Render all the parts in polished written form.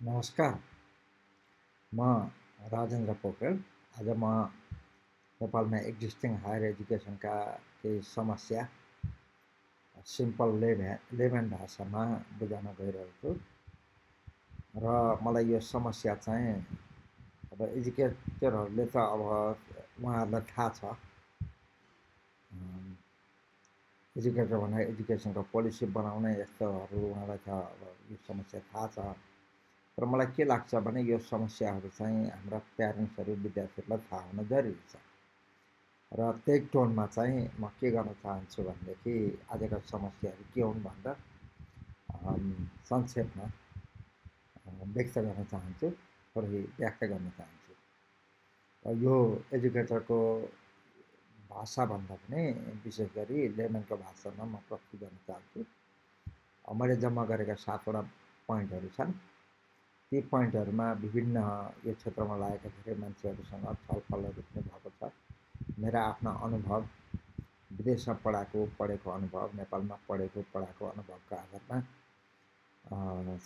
नमस्कार, म राजेन्द्र पोखरेल। आज म नेपालमा एक्जिस्टिङ हायर एजुकेसनका केही समस्या सिम्पल लेमन भाषामा बुझाउन गइरहेको छु। र मलाई यो समस्या चाहिँ अब एजुकेटरहरूले त अब उहाँहरूलाई थाहा छ, एजुकेटर भने एजुकेसनको पोलिसी बनाउने यस्तोहरू उहाँलाई त अब यो समस्या थाहा छ। र मलाई के लाग्छ भने यो समस्याहरू चाहिँ हाम्रा प्यारेन्ट्सहरू विद्यार्थीहरूलाई थाहा हुन जरुरी छ। र त्यही टोनमा चाहिँ म के गर्न चाहन्छु भनेदेखि आजका समस्याहरू के हुन् भनेर संक्षेपमा व्यक्त गर्न चाहन्छु, थोरै व्याख्या गर्न चाहन्छु। र यो एजुकेटरको भाषाभन्दा पनि विशेष गरी लेमनको भाषामा म प्रस्तुत गर्न चाहन्छु। मैले जम्मा गरेका 7वटा पोइन्टहरू छन्। ती पोइन्टहरूमा विभिन्न यो क्षेत्रमा लागेका धेरै मान्छेहरूसँग छलफलहरू पनि भएको छ। मेरा आफ्ना अनुभव, विदेशमा पढेको अनुभव, नेपालमा पढाएको अनुभवका आधारमा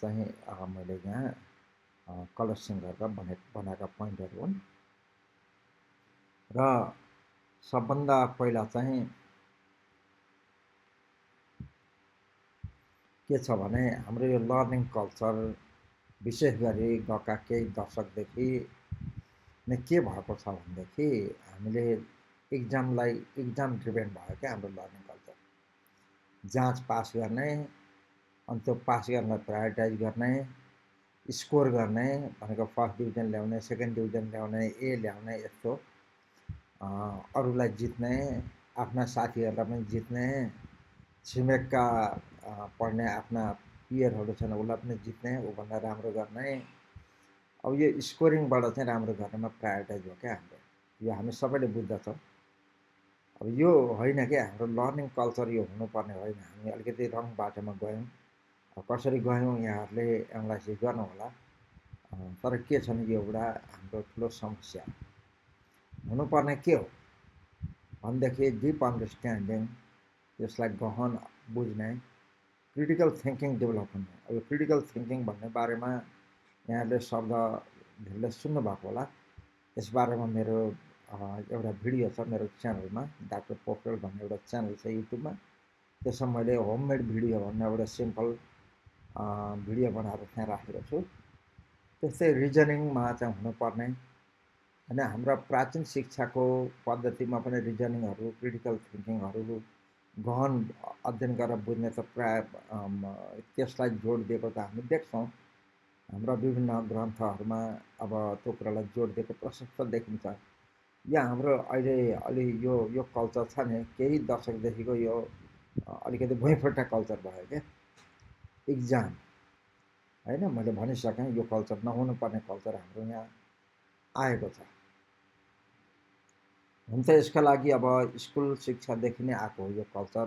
चाहिँ मैले यहाँ कलेक्सन गरेर बनाएका पोइन्टहरू हुन्। र सबभन्दा पहिला चाहिँ के छ भने हाम्रो यो लर्निङ कल्चर विशेष गरी गएका केही दशकदेखि नै के भएको छ भनेदेखि हामीले एक्जाम ड्रिभेन भयो क्या हाम्रो लर्निङ कल्चर। जाँच पास गर्ने, अनि त्यो पास गर्न प्रायोरिटाइज गर्ने, स्कोर गर्ने भनेको फर्स्ट डिभिजन ल्याउने, सेकेन्ड डिभिजन ल्याउने, ए ल्याउने, यस्तो अरूलाई जित्ने, आफ्ना साथीहरूलाई पनि जित्ने, छिमेकका पढ्ने आफ्ना पियरहरू छन् उसलाई पनि जित्ने, ऊभन्दा राम्रो गर्ने। अब यो स्कोरिङबाट चाहिँ राम्रो गर्नेमा प्रायोरिटाइज हो क्या हाम्रो। यो हामी सबैले बुझ्दछौँ। अब यो होइन क्या हाम्रो लर्निङ कल्चर, यो हुनुपर्ने होइन। हामी अलिकति रङ बाटोमा गयौँ। कसरी गयौँ यहाँहरूले एनालाइसिस गर्नु होला। तर के छ नि, यो एउटा हाम्रो ठुलो समस्या हुनुपर्ने के हो भनेदेखि डिप अन्डरस्ट्यान्डिङ, यसलाई गहन बुझ्ने, क्रिटिकल थिङ्किङ डेभलप हुने। अब क्रिटिकल थिङ्किङ भन्ने बारेमा यहाँहरूले शब्द धेरैले सुन्नुभएको होला। यसबारेमा मेरो एउटा भिडियो छ मेरो च्यानलमा, डाक्टर पोखरेल भन्ने एउटा च्यानल छ युट्युबमा। त्यसमा मैले होममेड भिडियो भन्ने एउटा सिम्पल भिडियो बनाएर त्यहाँ राखेको छु। त्यस्तै रिजनिङमा चाहिँ हुनुपर्ने होइन। हाम्रा प्राचीन शिक्षाको पद्धतिमा पनि रिजनिङहरू, क्रिटिकल थिङ्किङहरू गहन अध्ययन गरेर बुझ्ने त प्राय त्यसलाई जोड दिएको त हामी देख्छौँ हाम्रा विभिन्न ग्रन्थहरूमा। अब त्यो कुरालाई जोड दिएको प्रशस्त देखिन्छ। या हाम्रो अहिले अलि यो कल्चर छ नि, केही दशकदेखिको यो अलिकति भुइँफुट्टा कल्चर भयो क्या, इक्जाम होइन। मैले भनिसकेँ यो कल्चर नहुनुपर्ने कल्चर हाम्रो यहाँ आएको छ। हुन त यसका लागि अब स्कुल शिक्षादेखि नै आएको हो यो कल्चर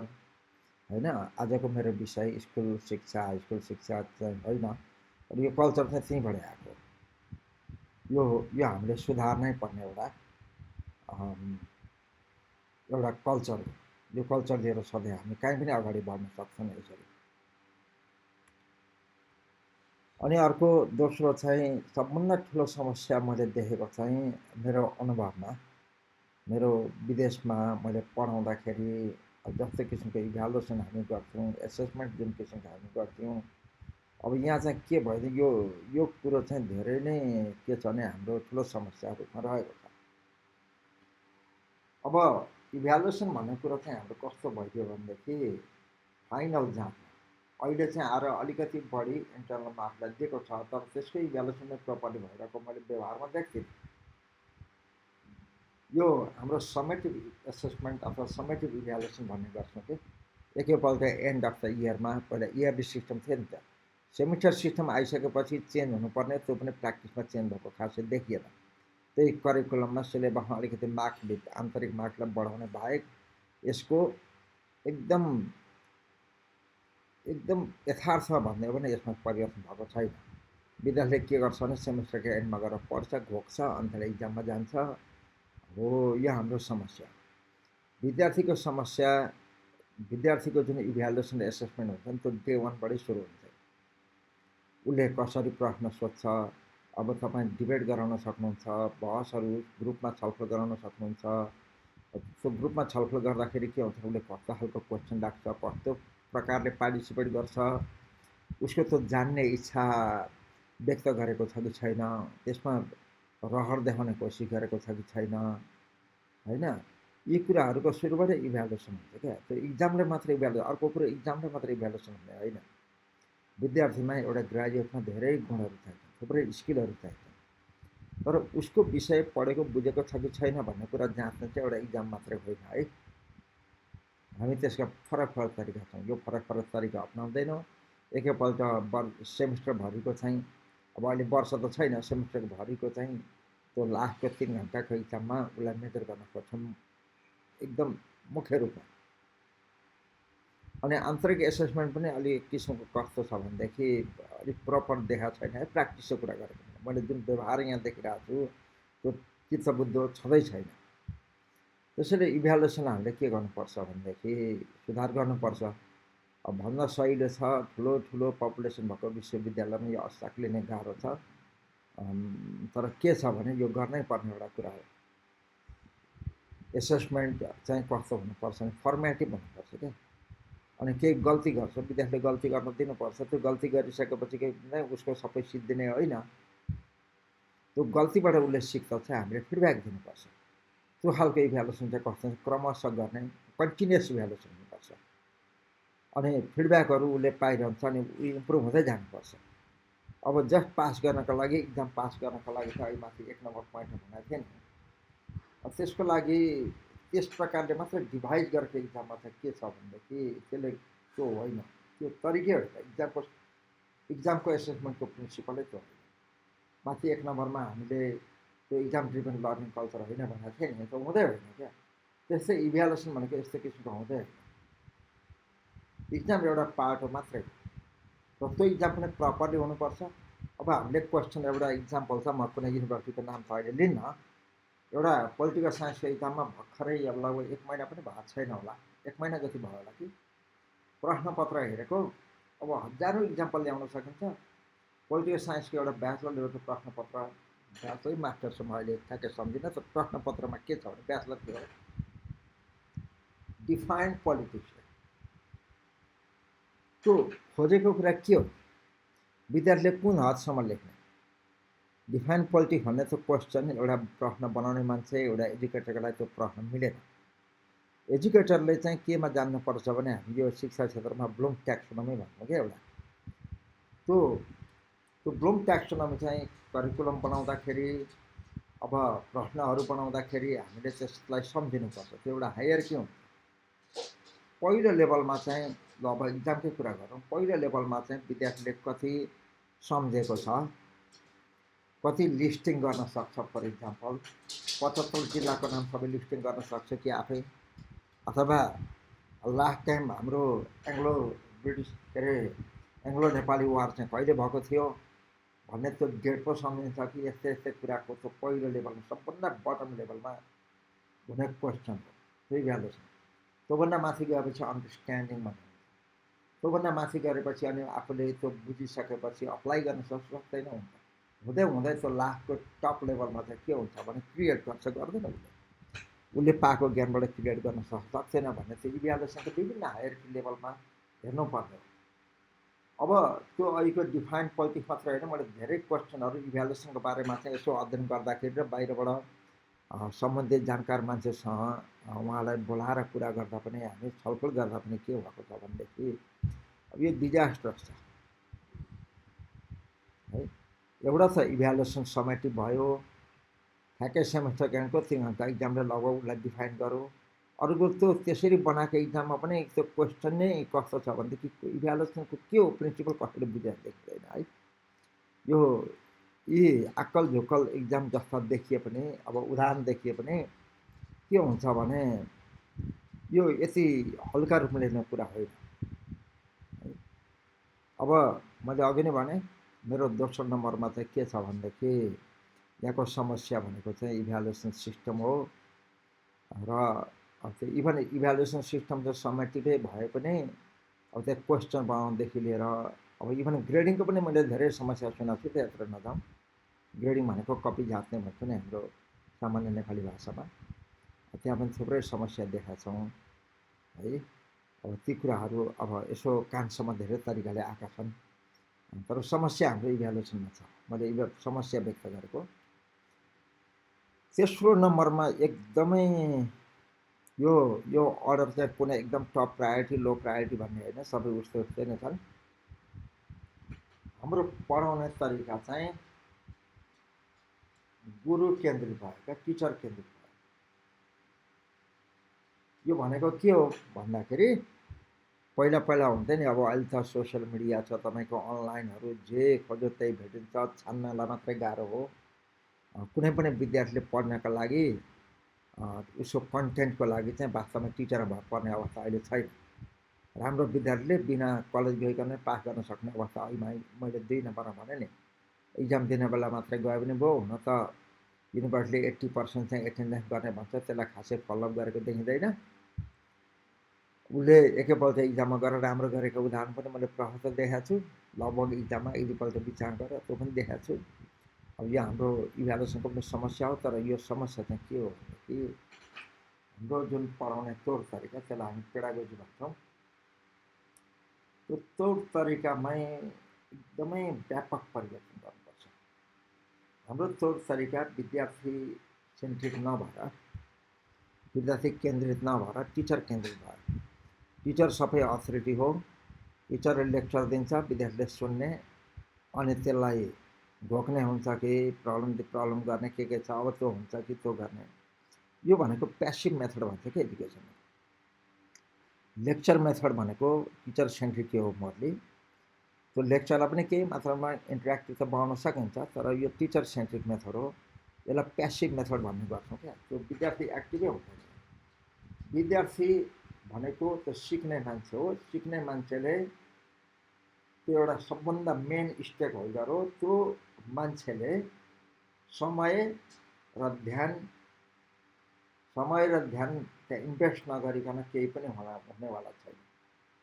होइन। आजको मेरो विषय स्कुल शिक्षा, हाई स्कुल शिक्षा चाहिँ होइन, र यो कल्चर चाहिँ त्यहीँबाट आएको। यो हामीले सुधार्नै पर्ने एउटा कल्चर हो। यो कल्चर लिएर सधैँ हामी कहीँ पनि अगाडि बढ्न सक्छौँ यसरी। अनि अर्को दोस्रो चाहिँ सबभन्दा ठुलो समस्या मैले देखेको चाहिँ मेरो अनुभवमा, मेरो विदेशमा मैले पढाउँदाखेरि जस्तो किसिमको इभ्यालुएसन हामी गर्थ्यौँ, एसेसमेन्ट जुन किसिमको हामी गर्थ्यौँ, अब यहाँ चाहिँ के भयो यो कुरो चाहिँ धेरै नै के छ भने हाम्रो ठुलो समस्या रूपमा रहेको छ। अब इभ्यालुएसन भन्ने कुरो चाहिँ हाम्रो कस्तो भइदियो भनेदेखि फाइनल जाँचमा अहिले चाहिँ आएर अलिकति बढी इन्टरनल मार्क्सलाई दिएको छ, तर त्यसको इभ्यालुएसन नै प्रपरली भइरहेको मैले व्यवहारमा देख्थेँ। यो हाम्रो समेटिभ एसेसमेन्ट अथवा समेटिभ इभ्यालुएसन भन्ने गर्छौँ कि एकैपल्ट एन्ड अफ द इयरमा। पहिला इयरली सिस्टम थियो नि त, सेमिस्टर सिस्टम आइसकेपछि चेन्ज हुनुपर्ने, त्यो पनि प्र्याक्टिसमा चेन्ज भएको खासै देखिएन। त्यही करिकुलममा सिलेबसमा अलिकति मार्क्स, आन्तरिक मार्क्सलाई बढाउने बाहेक यसको एकदम यथार्थ भन्ने हो भने यसमा परिवर्तन भएको छैन। विद्यार्थीले के गर्छ भने सेमिस्टरको एन्डमा गएर पढ्छ, घोक्छ, अन्त इक्जाममा जान्छ। हो यो हाम्रो समस्या। विद्यार्थीको समस्या, विद्यार्थीको जुन इभ्यालुएसन एसेसमेन्ट हुन्छ नि त्यो डे 1बाटै सुरु हुन्छ। उसले कसरी प्रश्न सोध्छ। अब तपाईँ डिबेट गराउन सक्नुहुन्छ, बहसहरू ग्रुपमा छलफल गराउन सक्नुहुन्छ। त्यो ग्रुपमा छलफल गर्दाखेरि के हुन्छ, उसले कस्तो खालको क्वेसन राख्छ, कस्तो प्रकारले पार्टिसिपेट गर्छ, उसको त्यो जान्ने इच्छा व्यक्त गरेको छ कि छैन, त्यसमा रहर देखाउने कोसिस गरेको छ कि छैन, होइन। यी कुराहरूको सुरुबाटै इभ्यालुएसन हुन्छ क्या। त्यो इक्जामले मात्रै इभ्यालुएसन, अर्को कुरो इक्जामले मात्रै इभ्यालुएसन हुने होइन। विद्यार्थीमा एउटा ग्रेजुएटमा धेरै गुणहरू चाहिन्छ, थुप्रै स्किलहरू चाहिन्छ, तर उसको विषय पढेको बुझेको छ कि छैन भन्ने कुरा जाँच्ने चाहिँ एउटा इक्जाम मात्रै होइन है। हामी त्यसका फरक फरक तरिका छौँ, यो फरक फरक तरिका अप्नाउँदैनौँ। एकैपल्ट सेमिस्टरभरिको चाहिँ, अब अहिले वर्ष त छैन, सेमिस्टरभरिको चाहिँ त्यो लास्टको 3 घन्टाको इक्जाममा उसलाई मेजर गर्न खोज्छौँ एकदम मुख्य रूपमा। अनि आन्तरिक एसेसमेन्ट पनि अलि एक किसिमको कस्तो छ भनेदेखि अलिक प्रपर देखाएको छैन है। प्र्याक्टिसको कुरा गरेको मैले जुन व्यवहार यहाँ देखिरहेको छु त्यो चित्तबुद्धो छँदै छैन। त्यसैले इभ्यालुएसन हामीले के गर्नुपर्छ भनेदेखि सुधार गर्नुपर्छ। अब भन्न सहिलो छ, ठुलो ठुलो पपुलेसन भएको विश्वविद्यालयमा यो असाक लिने गाह्रो छ। तर के छ भने यो गर्नै पर्ने एउटा कुरा हो। एसेसमेन्ट चाहिँ कस्तो हुनुपर्छ भने फर्मेटिभ हुनुपर्छ क्या। अनि केही गल्ती गर्छ, विद्यार्थीले गल्ती गर्न दिनुपर्छ। त्यो गल्ती गरिसकेपछि नै उसको सबै सिद्धिने होइन। त्यो गल्तीबाट उसले सिक्दा चाहिँ हामीले फिडब्याक दिनुपर्छ। त्यो खालको इभ्यालुएसन चाहिँ कस्तो क्रमशः गर्ने कन्टिन्युस इभ्यालुएसन हुनुपर्छ। अनि फिडब्याकहरू उसले पाइरहन्छ अनि इम्प्रुभ हुँदै जानुपर्छ। अब जस्ट पास गर्नको लागि, इक्जाम पास गर्नको लागि त अहिले माथि 1 नम्बर पोइन्ट भनेको थिएँ नि। त्यसको लागि त्यस प्रकारले मात्र डिभाइड गरेको इक्जाममा चाहिँ के छ भनेदेखि त्यसले त्यो होइन, त्यो तरिकै होइन। इक्जामको एसेसमेन्टको प्रिन्सिपलै त्यो होइन। माथि 1 नम्बरमा हामीले त्यो इक्जाम ड्रिभन लर्निङ कल्चर होइन भनेको थिएँ नि, त्यो हुँदै होइन क्या। त्यस्तै इभ्यालुएसन भनेको यस्तो किसिमको हुँदै होइन। इक्जाम एउटा पार्ट हो मात्रै, र त्यो इक्जाम पनि प्रपरली हुनुपर्छ। अब हामीले क्वेसन, एउटा इक्जाम्पल छ, म कुनै युनिभर्सिटीको नाम त अहिले लिन्न। एउटा पोलिटिकल साइन्सको इक्जाममा भर्खरै अब लगभग 1 महिना पनि भएको छैन होला, 1 महिना जति भयो होला कि, प्रश्नपत्र हेरेको। अब हजारौँ इक्जाम्पल ल्याउन सकिन्छ। पोलिटिकल साइन्सको एउटा ब्याचलर लेभलको प्रश्नपत्र, ब्याचलर मास्टरसम्म अहिले ठ्याक्कै सम्झिनँ। त्यो प्रश्नपत्रमा के छ भने ब्याचलर के हो, डिफाइन्ड पोलिटिक्स। त्यो खोजेको कुरा के हो, विद्यार्थीले कुन हदसम्म लेख्ने। डिफाइन्ड पोलिटिक्स भन्ने त्यो क्वेसन एउटा प्रश्न बनाउने मान्छे, एउटा एजुकेटरको लागि त्यो प्रश्न मिलेन। एजुकेटरले चाहिँ केमा जान्नुपर्छ भने हामी यो शिक्षा क्षेत्रमा ब्लुम ट्याक्सोनमी भन्छौँ क्या एउटा। त्यो ब्लुम ट्याक्सोनमी चाहिँ करिकुलम बनाउँदाखेरि, अब प्रश्नहरू बनाउँदाखेरि हामीले त्यसलाई सम्झिनुपर्छ। त्यो एउटा हायरकी हुन्छ। पहिलो लेभलमा चाहिँ, ल अब इक्जामकै कुरा गरौँ, पहिलो लेभलमा चाहिँ विद्यार्थीले कति सम्झेको छ, कति लिस्टिङ गर्न सक्छ। फर इक्जाम्पल 75 जिल्लाको नाम सबै लिस्टिङ गर्न सक्छ कि आफै, अथवा लास्ट टाइम हाम्रो एङ्ग्लो ब्रिटिस के अरे एङ्ग्लो नेपाली वार चाहिँ कहिले भएको थियो भन्ने त्यो डेट पो सम्झिन्छ कि। यस्तै यस्तै कुराको त्यो पहिलो लेभलमा, सबभन्दा बटम लेभलमा हुने क्वेसन हो त्यो इभ्यालुएसन। त्योभन्दा माथि गएपछि अन्डरस्ट्यान्डिङ भन्ने, त्योभन्दा माथि गरेपछि अनि आफूले त्यो बुझिसकेपछि अप्लाई गर्न सक्दैन हुन्छ। हुँदै हुँदै त्यो लास्टको टप लेभलमा चाहिँ के हुन्छ भने क्रिएट गर्छ, गर्दैन उसले पाएको ज्ञानबाट क्रिएट गर्न सक्दैन भन्ने त्यो इभ्यालुएसनको विभिन्न हायरकी लेभलमा हेर्नुपर्ने हो। अब त्यो अहिलेको डिफाइन्ड पोलिटिक्स मात्र होइन, मैले धेरै क्वेसनहरू इभ्यालुएसनको बारेमा चाहिँ यसो अध्ययन गर्दाखेरि र बाहिरबाट सम्बन्धित जानकार मान्छेसँग उहाँलाई बोलाएर कुरा गर्दा पनि, हामी छलफल गर्दा पनि के भएको छ भनेदेखि अब यो डिजास्टर्स छ है। एउटा त इभ्यालुएसन समेटिभ भयो, ठ्याक्कै सेमेस्टर ज्ञानको 3 घन्टा इक्जामले लगभग उसलाई डिफाइन गरौँ। अरूको त्यो त्यसरी बनाएको इक्जाममा पनि त्यो क्वेसन नै कस्तो छ भनेदेखि इभ्यालुएसनको के हो प्रिन्सिपल कसैले बुझेर देखिँदैन है। यो यी आक्कल झुक्कल इक्जाम जस्ता देखिए पनि, अब उदाहरण देखिए पनि के हुन्छ भने यो यति हल्का रूपमा लिने कुरा होइन। अब मैले अघि नै भने मेरो दोस्रो नम्बरमा चाहिँ के छ भनेदेखि यहाँको समस्या भनेको चाहिँ इभ्यालुएसन सिस्टम हो। र अब त्यो इभन इभ्यालुएसन सिस्टम चाहिँ समेटिभै भए पनि अब त्यो क्वेसन बनाउनुदेखि लिएर अब इभन ग्रेडिङको पनि मैले धेरै समस्या सुनेको छु, त्यत्र नजाउँ। ग्रेडिङ भनेको कपी झाँच्ने भन्छ नि हाम्रो सामान्य नेपाली भाषामा। त्यहाँ पनि थुप्रै समस्या देखाएको छौँ है। अब ती कुराहरू अब यसो कानसम्म धेरै तरिकाले आएका छन्, तर समस्या हाम्रो इभ्यालुएसनमा छ। मैले समस्या व्यक्त गरेको। तेस्रो नम्बरमा एकदमै यो यो अर्डर चाहिँ कुनै एकदम टप प्रायोरिटी लो प्रायोरिटी भन्ने होइन, सबै उस्तै उस्तै नै छन्। हाम्रो पढाउने तरिका चाहिँ गुरु केन्द्रित भएका, टिचर केन्द्रित भयो। यो भनेको के हो भन्दाखेरि पहिला पहिला हुन्थ्यो नि, अब अहिले त सोसियल मिडिया छ, तपाईँको अनलाइनहरू जे खोज्यो त्यही भेटिन्छ, छान्नलाई मात्रै गाह्रो हो। कुनै पनि विद्यार्थीले पढ्नका लागि उसको कन्टेन्टको लागि चाहिँ वास्तवमा टिचर भएर पर्ने अवस्था अहिले छैन। राम्रो विद्यार्थीले बिना कलेज गइकन पास गर्न सक्ने अवस्था अहिले मैले 2 नम्बरमा भने नि, इक्जाम दिने बेला मात्रै गयो भने भयो। हुन त युनिभर्सिटीले 80% चाहिँ एटेन्डेन्स गर्ने भन्छ, त्यसलाई खासै फलोअप गरेको देखिँदैन। उसले एकैपल्ट इक्जाममा गरेर राम्रो गरेको उदाहरण पनि मैले प्रोफेसर देखाएको छु। लगभग इक्जाममा एकपल्ट विचार गरेर त्यो पनि देखाएको छु। अब यो हाम्रो इभ्यालुएसनको पनि समस्या हो, तर यो समस्या चाहिँ के हो भनेदेखि हाम्रो जुन पढाउने तौर तरिका, त्यसलाई हामी पेडागोजी भन्छौँ। त्यो तौर तरिकामै एकदमै व्यापक परिवर्तन गर्नुपर्छ। हाम्रो तौर तरिका विद्यार्थी सेन्ट्रिक नभएर, विद्यार्थी केन्द्रित नभएर टिचर केन्द्रित भयो। टिचर सबै अथोरिटी हो। टिचरले लेक्चर दिन्छ, विद्यार्थीले सुन्ने, अनि त्यसलाई घोक्ने हुन्छ कि प्रब्लम गर्ने के छ, अब त्यो हुन्छ कि त्यो गर्ने। यो भनेको प्यासिभ मेथड भन्छ कि एजुकेसनमा। लेक्चर मेथड भनेको टिचर सेन्ट्रिक हो मोरली। त्यो लेक्चरलाई पनि केही मात्रामा इन्टरेक्टिभ त बनाउन सकिन्छ, तर यो टिचर सेन्ट्रिक मेथड हो। यसलाई प्यासिभ मेथड भन्ने गर्छौँ क्या। त्यो विद्यार्थी एक्टिभै हुँदैन। विद्यार्थी भनेको त्यो सिक्ने मान्छे हो। सिक्ने मान्छेले त्यो एउटा सबभन्दा मेन स्टेक होल्डर हो। त्यो मान्छेले समय र ध्यान त्यहाँ इन्भेस्ट नगरिकन केही पनि हुनेवाला छैन।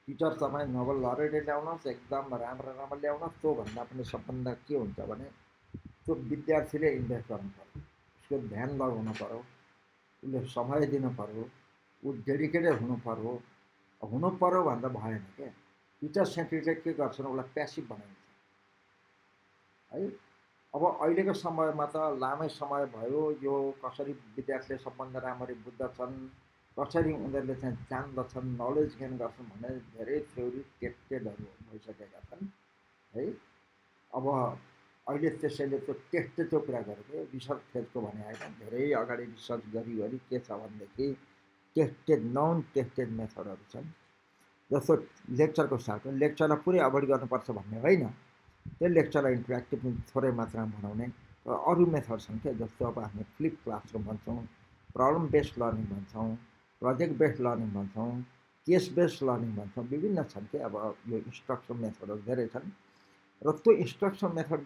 टिचर तपाईँ नोबल लरेटै ल्याउनुहोस्, एकदम राम्रो ल्याउनुहोस्, त्योभन्दा पनि सबभन्दा के हुन्छ भने त्यो विद्यार्थीले इन्भेस्ट गर्नु पर्यो, उसको ध्यान लगाउनु पर्यो, उसले समय दिनु पर्यो, ऊ डेडिकेटेड हुनु पर्यो भन्दा भएन क्या। टिचर सेन्ट्रिकले के गर्छन्, उसलाई प्यासिभ बनाइन्छ है। अब अहिलेको समयमा त लामै समय भयो, यो कसरी विद्यार्थीले सबभन्दा राम्ररी बुझ्दछन्, कसरी उनीहरूले चाहिँ जान्दछन्, नलेज गेन गर्छन् भन्ने धेरै थ्योरी टेस्टेडहरू भइसकेका छन् है। अब अहिले त्यसैले त्यो टेस्टेडको कुरा गरेको, रिसर्च फेजको भने होइन, धेरै अगाडि रिसर्च गरी के छ भनेदेखि टेस्टेड नन टेस्टेड मेथडहरू छन्। जस्तो लेक्चरको साथमा लेक्चरलाई पुरै अभोइड गर्नुपर्छ भन्ने होइन, त्यो लेक्चरलाई इन्टरेक्टिभ थोरै मात्रामा बनाउने र अरू मेथड छन् क्या। जस्तो अब हामी फ्लिप क्लासरुम भन्छौँ, प्रब्लम बेस्ड लर्निङ भन्छौँ, प्रोजेक्ट बेस्ड लर्निङ भन्छौँ, केस बेस्ड लर्निङ भन्छौँ, विभिन्न छन् क्या। अब यो इन्स्ट्रक्सन मेथडहरू धेरै छन् र त्यो इन्स्ट्रक्सन मेथड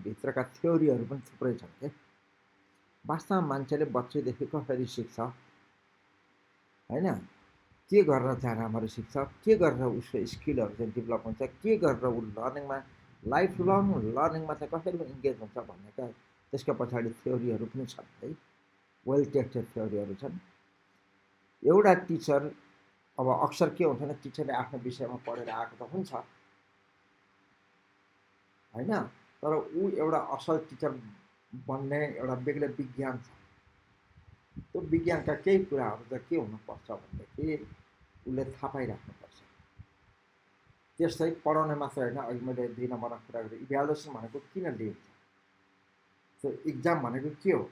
भित्रका थ्योरीहरू पनि थुप्रै छन् क्या। वास्तवमा मान्छेले बच्चैदेखि कसरी सिक्छ होइन, के गरेर चाहिँ राम्ररी सिक्छ, के गरेर उसको स्किलहरू चाहिँ डेभलप हुन्छ, के गरेर ऊ लर्निङमा लाइफ लङ लर्निङमा चाहिँ कसरी इन्गेज हुन्छ भन्नेका त्यसका पछाडि थ्योरीहरू पनि छन् है, वेल टेस्टेड थ्योरीहरू छन्। एउटा टिचर अब अक्सर के हुन्छ भने टिचरले आफ्नो विषयमा पढेर आएको त हुन्छ होइन, तर ऊ एउटा असल टिचर बन्ने एउटा बेग्लै विज्ञान छ। त्यो विज्ञानका केही कुराहरू चाहिँ के हुनुपर्छ भनेदेखि उसले थाहा पाइराख्नुपर्छ। त्यस्तै पढाउने मात्र होइन, अघि मैले 2 नम्बरमा कुरा गरेँ, इभ्यालुएसन भनेको किन लिइन्छ, त्यो इक्जाम भनेको के हो।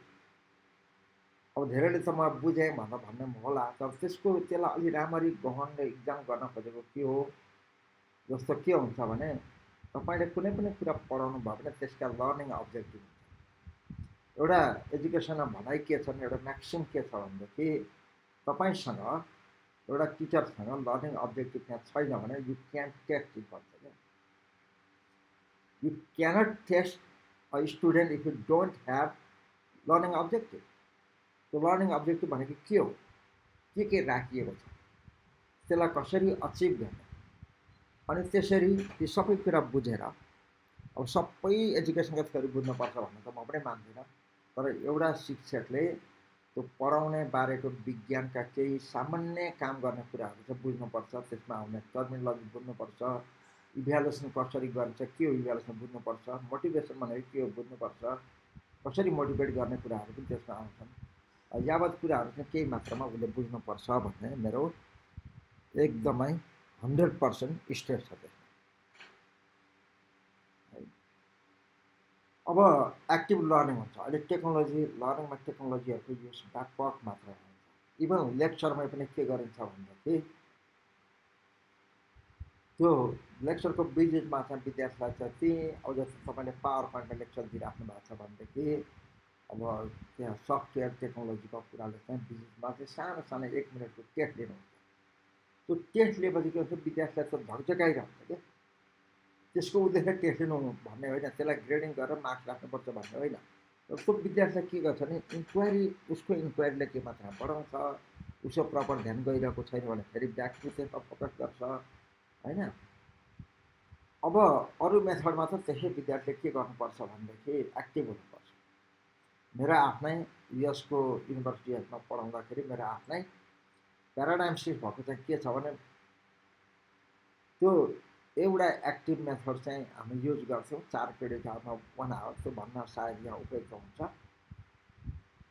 अब धेरैले त म बुझेँ भन्ने होला, तर त्यसलाई अलि राम्ररी गहनले इक्जाम गर्न खोजेको के हो। जस्तो के हुन्छ भने तपाईँले कुनै पनि कुरा पढाउनु भयो भने त्यसका लर्निङ अब्जेक्टिभ हुन्छ। एउटा एजुकेसनमा भनाइ के छ भने, एउटा म्याक्सिम के छ भनेदेखि तपाईँसँग एउटा टिचरसँग लर्निङ अब्जेक्टिभ त्यहाँ छैन भने यु क्यान टेस्ट इट भन्छ क्या। You can't test a student if you don't have learning objective. त्यो लर्निङ अब्जेक्टिभ भनेको के हो, के राखिएको छ, त्यसलाई कसरी अचिभ गर्ने, अनि त्यसरी ती सबै कुरा बुझेर अब सबै एजुकेसनका थ्योरी बुझ्नुपर्छ भन्ने त म पनि मान्दिनँ, तर एउटा शिक्षकले त्यो पढाउने बारेको विज्ञानका केही सामान्य काम गर्ने कुराहरू चाहिँ बुझ्नुपर्छ, त्यसमा आउने टर्मिनोलोजी बुझ्नुपर्छ, इभ्यालुएसन कसरी गरिन्छ, के हो इभ्यालुएसन बुझ्नुपर्छ, मोटिभेसन भनेको के हो बुझ्नुपर्छ, कसरी मोटिभेट गर्ने कुराहरू पनि त्यसमा आउँछन्। यावत कुराहरू चाहिँ केही मात्रामा उसले बुझ्नुपर्छ भन्ने मेरो एकदमै 100% स्ट्रेट छ त्यसमा। अब एक्टिभ लर्निङ हुन्छ। अहिले टेक्नोलोजी लर्निङमा टेक्नोलोजीहरूको युज व्यापक मात्रामा हुन्छ। इभन लेक्चरमै पनि के गरिन्छ भनेदेखि त्यो लेक्चरको बिचमा चाहिँ विद्यार्थीलाई चाहिँ अब जस्तो तपाईँले पावर पोइन्टमा लेक्चर दिइराख्नु भएको छ भनेदेखि अब त्यहाँ सफ्टवेयर टेक्नोलोजीको कुराले चाहिँ बिचमा चाहिँ सानो सानो 1 मिनटको टेस्ट लिनुहुन्छ। त्यो टेस्ट लिएपछि के हुन्छ, विद्यार्थीलाई त भक्चकाइरहन्छ क्या। त्यसको उद्देश्य टेस्ट लिनु भन्ने होइन, त्यसलाई ग्रेडिङ गरेर मार्क्स राख्नुपर्छ भन्ने होइन। तर त्यो विद्यार्थीलाई के गर्छ भने उसको इन्क्वायरीले के मात्रामा पढाउँछ, उसको प्रपर ध्यान गइरहेको छैन भने फेरि ब्याक टु त्यसमा फोकस गर्छ होइन। अब अरू मेथडमा त त्यसै विद्यार्थीले के गर्नुपर्छ भनेदेखि एक्टिभ हुनुपर्छ। मेरो आफ्नै युएसको युनिभर्सिटीहरूमा पढाउँदाखेरि मेरो आफ्नै प्याराडाइम सिफ्ट भएको चाहिँ के छ भने त्यो एउटा एक्टिभ मेथड चाहिँ हामी युज गर्छौँ 4 क्रेडिट आवरमा 1 आवर, त्यो भन्न सायद यहाँ उपयुक्त हुन्छ।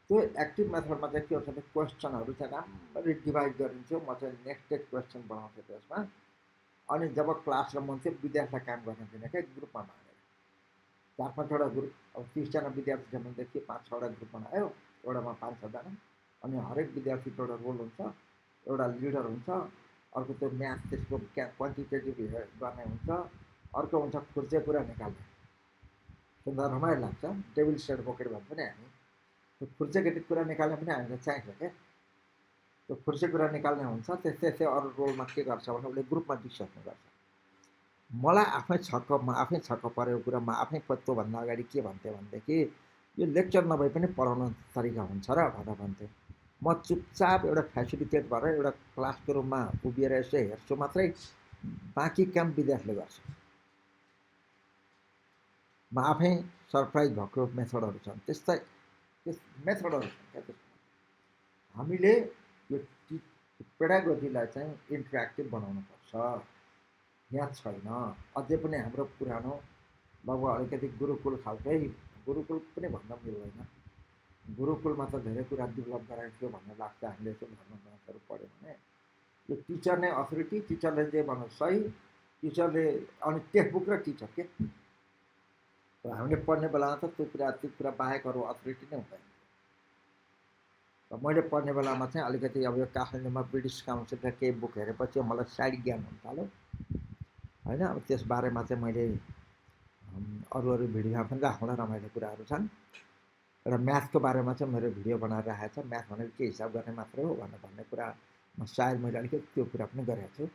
त्यो एक्टिभ मेथडमा चाहिँ के हुन्छ भने क्वेसनहरू चाहिँ राम्ररी डिभाइड गरिन्थ्यो। म चाहिँ नेक्स्ट क्वेसन बनाउँथेँ त्यसमा। अनि जब क्लास रुम हुन्थ्यो विद्यार्थीलाई काम गर्न दिने क्या, ग्रुपमा बाँडेर 4-5वटा ग्रुप। अब 30जना विद्यार्थी छ भनेदेखि 5-6वटा ग्रुप बनायो, एउटामा 5-6जना। अनि हरेक विद्यार्थीको एउटा रोल हुन्छ, एउटा लिडर हुन्छ, अर्को त्यो म्याथ त्यसको क्वान्टिटेटिभ गर्ने हुन्छ, अर्को हुन्छ खुर्चे कुरा निकाल्ने। सुन्दा रमाइलो लाग्छ, टेबल सेट बोकेट भन्छ पनि हामी। त्यो खुर्चेको कुरा निकाल्ने पनि हामीलाई चाहिन्छ क्या। त्यो खुर्चे कुरा निकाल्ने हुन्छ। त्यस्तै अरू रोलमा के गर्छ भने उसले ग्रुपमा डिस्कसन गर्छ। मलाई आफै छक्क परेको कुरा, म आफै त्योभन्दा अगाडि के भन्थेँ भनेदेखि यो लेक्चर नभए पनि पढाउन तरिका हुन्छ र भनेर भन्थेँ। म चुपचाप एउटा फेसिलिटेट भएर एउटा क्लासको रुममा उभिएर यसो हेर्छु मात्रै, बाँकी काम विद्यार्थीले गर्छ। म आफै सरप्राइज भएको मेथडहरू छन्, त्यस्तै मेथडहरू छन् क्या। त्यसमा हामीले यो पेडागोजीलाई चाहिँ इन्टरेक्टिभ बनाउनुपर्छ। यहाँ छैन, अझै पनि हाम्रो पुरानो लगभग अलिकति गुरुकुल खालकै, गुरुकुल पनि भन्न मिल्दैन, गुरुकुलमा त धेरै कुरा डेभलप गराएको थियो भन्ने लाग्छ हामीले यसो धर्मग्रन्थहरू पढ्यो भने। यो टिचर नै अथोरिटी, टिचरले जे भन्नु सही, टिचरले अनि टेक्स्ट बुक र टिचर के हामीले पढ्ने बेलामा त त्यो कुरा बाहेक अरू अथोरिटी नै हुँदैन। र मैले पढ्ने बेलामा चाहिँ अलिकति अब यो काठमाडौँमा ब्रिटिस काउन्सिलका केही बुक हेरेपछि मलाई साइड ज्ञान हुन थाल्यो होइन। अब त्यसबारेमा चाहिँ मैले अरू भिडियोमा पनि राख्नुलाई रमाइलो कुराहरू छन्। एउटा म्याथको बारेमा चाहिँ मेरो भिडियो बनाएर राखेको छ, म्याथ भनेको के हिसाब गर्ने मात्रै हो भन्ने कुरामा सायद मैले अलिकति त्यो कुरा पनि गरेको छु।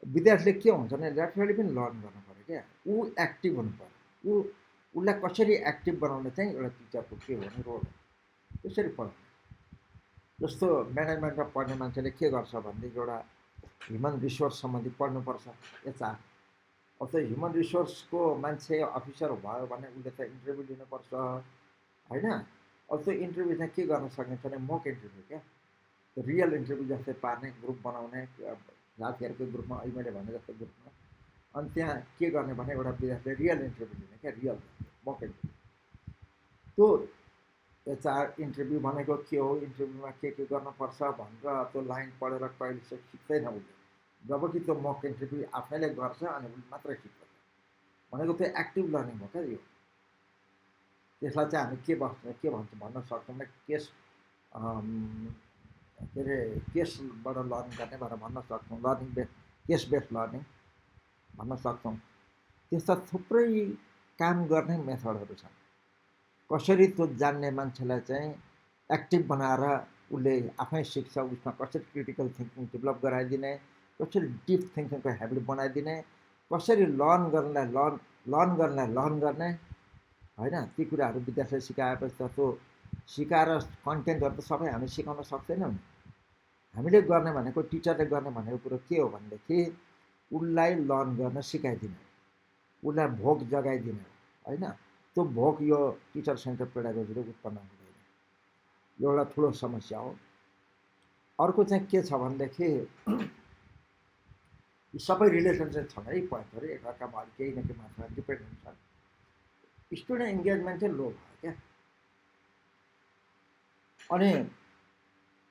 विद्यार्थीले के हुन्छ भने ल्याटरली पनि लर्न गर्नु पऱ्यो क्या। ऊ एक्टिभ हुनु पऱ्यो। उसलाई कसरी एक्टिभ बनाउने चाहिँ एउटा टिचरको के हो भने रोल हो, त्यसरी पढाउने। जस्तो म्यानेजमेन्टमा पढ्ने मान्छेले के गर्छ भनेदेखि एउटा ह्युमन रिसोर्स सम्बन्धी पढ्नुपर्छ, एचआर। अब त्यो ह्युमन रिसोर्सको मान्छे अफिसर भयो भने उसले त इन्टरभ्यू लिनुपर्छ होइन। अब त्यो इन्टरभ्यू चाहिँ के गर्न सकिन्छ भने मक इन्टरभ्यू क्या, रियल इन्टरभ्यू जस्तै पार्ने, ग्रुप बनाउने, साथीहरूको ग्रुपमा, अहिले मैले भने जस्तो ग्रुपमा। अनि त्यहाँ के गर्ने भने एउटा विद्यार्थीले रियल इन्टरभ्यू लिने क्या, रियल मक इन्टरभ्यू। त्यो एचआर इन्टरभ्यू भनेको के हो, इन्टरभ्यूमा के गर्नुपर्छ भनेर त्यो लाइन पढेर कहिले चाहिँ सिक्दैन उसले। जबकि त्यो मक इन्टरभ्यू आफैले गर्छ अनि उसले मात्रै सिक्छ भनेको त्यो एक्टिभ लर्निङ हो क्या यो। त्यसलाई चाहिँ हामी के भन्न सक्छौँ भने केस के अरे केसबाट लर्निङ गर्ने भनेर भन्न सक्छौँ, लर्निङ केस बेस्ड लर्निङ भन्न सक्छौँ। त्यस्ता थुप्रै काम गर्ने मेथडहरू छन्। कसरी त्यो जान्ने मान्छेलाई चाहिँ एक्टिभ बनाएर उसले आफै सिक्छ, उसमा कसरी क्रिटिकल थिङ्किङ डेभलप गराइदिने, कसरी डिप थिङ्किङको ह्याबिट बनाइदिने, कसरी लर्न गर्ने होइन। ती कुराहरू विद्यार्थीले सिकाएपछि त त्यो सिकाएर कन्टेन्टहरू त सबै हामी सिकाउन सक्दैनौँ। हामीले गर्ने भनेको, टिचरले गर्ने भनेको कुरो के हो भनेदेखि उसलाई लर्न गर्न सिकाइदिने, उसलाई भोक जगाइदिने होइन। त्यो भोक यो टिचर सेन्टर पेडागोजीले उत्पन्न हुँदैन, यो एउटा ठुलो समस्या हो। अर्को चाहिँ के छ भनेदेखि यी सबै रिलेसन चाहिँ छन् है, पोइन्टहरू एकअर्कामा अलिक केही न केही मात्रामा डिपेन्ड हुन्छ। स्टुडेन्ट इन्गेजमेन्ट चाहिँ लो भयो क्या। अनि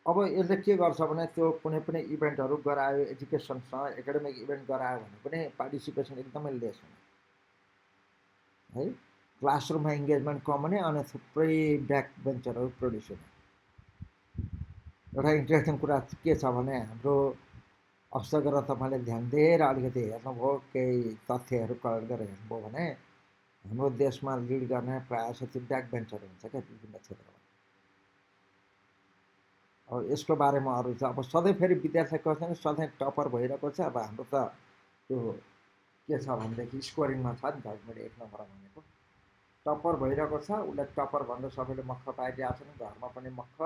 अब यसले के गर्छ भने त्यो कुनै पनि इभेन्टहरू गरायो, एजुकेसनसँग एकाडेमिक इभेन्ट गरायो भने पनि पार्टिसिपेसन एकदमै लेस हुने है। क्लासरुममा इन्गेजमेन्ट कम हुने, अनि थुप्रै ब्याक बेन्चरहरू प्रड्युस हुने। एउटा इन्ट्रेस्टिङ कुरा के छ भने हाम्रो अवसर गरेर तपाईँले ध्यान दिएर अलिकति हेर्नुभयो, केही तथ्यहरू कलेक्ट गरेर हेर्नुभयो भने हाम्रो देशमा लिड गर्ने प्रायः जस्तो ब्याक बेन्चर हुन्छ क्या विभिन्न क्षेत्रमा। अब यसको बारेमा अरू छ, अब सधैँ फेरि विद्यार्थी कसैले सधैँ टपर भइरहेको छ। अब हाम्रो त त्यो के छ भनेदेखि स्कोरिङमा छ नि त, मैले 1 नम्बर भनेको टपर भइरहेको छ, उसलाई टपर भनेर सबैले मख पाइरहेको छन्, घरमा पनि मख,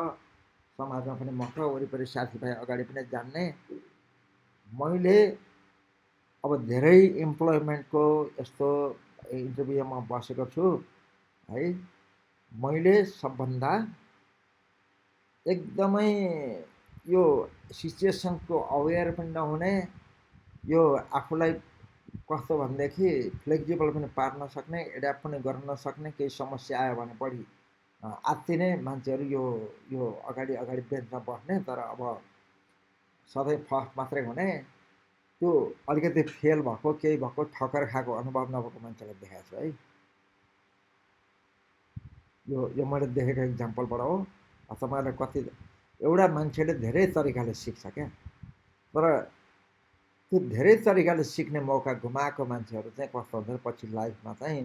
समाजमा पनि मख, वरिपरि साथीभाइ अगाडि पनि जान्ने। मैले अब धेरै इम्प्लोइमेन्टको यस्तो इन्टरभ्यूमा बसेको छु है। मैले सबभन्दा एकदमै यो सिचुएसनको अवेर पनि नहुने, यो आफूलाई कस्तो भनेदेखि फ्लेक्जिबल पनि पार्न सक्ने, एड्याप्ट पनि गर्न नसक्ने, केही समस्या आयो भने बढी आत्तिने मान्छेहरू यो यो अगाडि अगाडि बेन्चमा बस्ने, तर अब सधैँ फर्स्ट मात्रै हुने, त्यो अलिकति फेल भएको, केही भएको, ठक्कर खाएको अनुभव नभएको मान्छेलाई देखाएको छु है। यो मैले देखेको इक्जाम्पलबाट हो। तपाईँलाई कति एउटा मान्छेले धेरै तरिकाले सिक्छ क्या, तर त्यो धेरै तरिकाले सिक्ने मौका गुमाएको मान्छेहरू चाहिँ कस्तो हुन्छ पछि लाइफमा चाहिँ